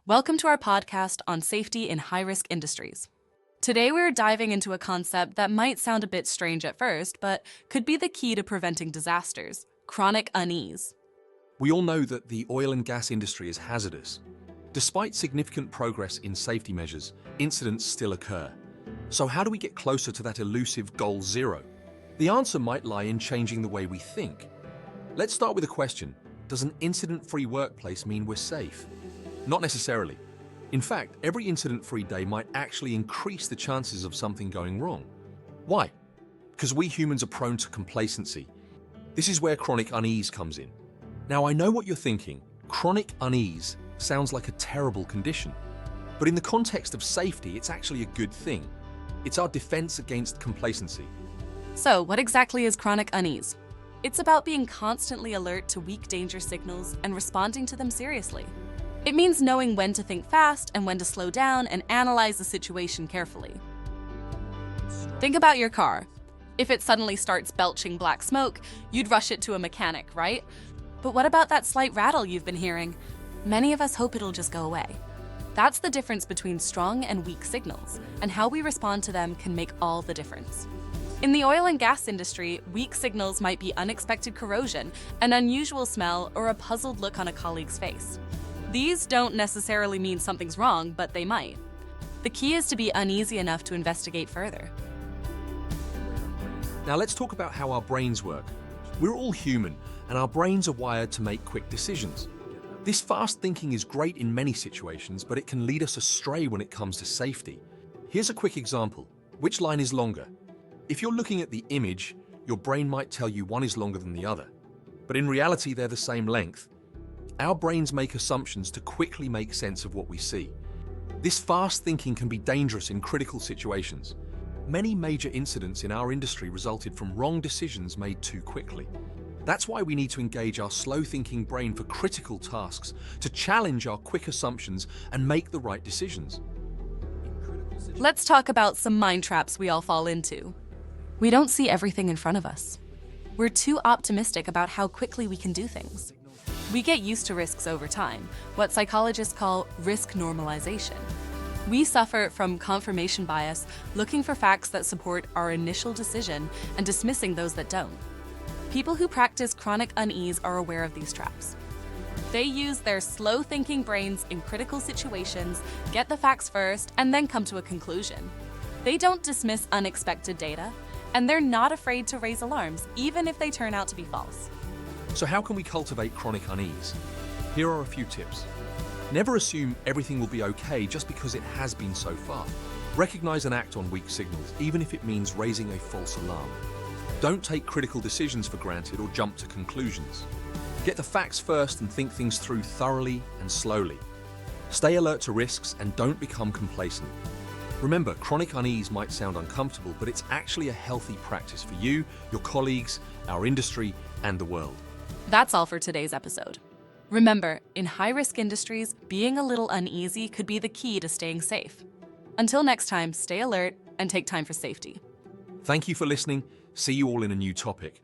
Welcome to our podcast on safety in high-risk industries. Today we're diving into a concept that might sound a bit strange at first, but could be the key to preventing disasters: chronic unease. We all know that the oil and gas industry is hazardous. Despite significant progress in safety measures, incidents still occur. So how do we get closer to that elusive goal zero? The answer might lie in changing the way we think. Let's start with a question. Does an incident-free workplace mean we're safe? Not necessarily. In fact, every incident-free day might actually increase the chances of something going wrong. Why? Because we humans are prone to complacency. This is where chronic unease comes in. Now, I know what you're thinking. Chronic unease sounds like a terrible condition. But in the context of safety, it's actually a good thing. It's our defense against complacency. So, what exactly is chronic unease? It's about being constantly alert to weak danger signals and responding to them seriously. It means knowing when to think fast and when to slow down and analyze the situation carefully. Think about your car. If it suddenly starts belching black smoke, you'd rush it to a mechanic, right? But what about that slight rattle you've been hearing? Many of us hope it'll just go away. That's the difference between strong and weak signals, and how we respond to them can make all the difference. In the oil and gas industry, weak signals might be unexpected corrosion, an unusual smell, or a puzzled look on a colleague's face. These don't necessarily mean something's wrong, but they might. The key is to be uneasy enough to investigate further. Now let's talk about how our brains work. We're all human, and our brains are wired to make quick decisions. This fast thinking is great in many situations, but it can lead us astray when it comes to safety. Here's a quick example. Which line is longer? If you're looking at the image, your brain might tell you one is longer than the other. But in reality, they're the same length. Our brains make assumptions to quickly make sense of what we see. This fast thinking can be dangerous in critical situations. Many major incidents in our industry resulted from wrong decisions made too quickly. That's why we need to engage our slow-thinking brain for critical tasks, to challenge our quick assumptions and make the right decisions. Let's talk about some mind traps we all fall into. We don't see everything in front of us. We're too optimistic about how quickly we can do things. We get used to risks over time, what psychologists call risk normalization. We suffer from confirmation bias, looking for facts that support our initial decision and dismissing those that don't. People who practice chronic unease are aware of these traps. They use their slow-thinking brains in critical situations, get the facts first, and then come to a conclusion. They don't dismiss unexpected data, and they're not afraid to raise alarms, even if they turn out to be false. So how can we cultivate chronic unease? Here are a few tips. Never assume everything will be okay just because it has been so far. Recognize and act on weak signals, even if it means raising a false alarm. Don't take critical decisions for granted or jump to conclusions. Get the facts first and think things through thoroughly and slowly. Stay alert to risks and don't become complacent. Remember, chronic unease might sound uncomfortable, but it's actually a healthy practice for you, your colleagues, our industry, and the world. That's all for today's episode. Remember, in high-risk industries, being a little uneasy could be the key to staying safe. Until next time, stay alert and take time for safety. Thank you for listening. See you all in a new topic.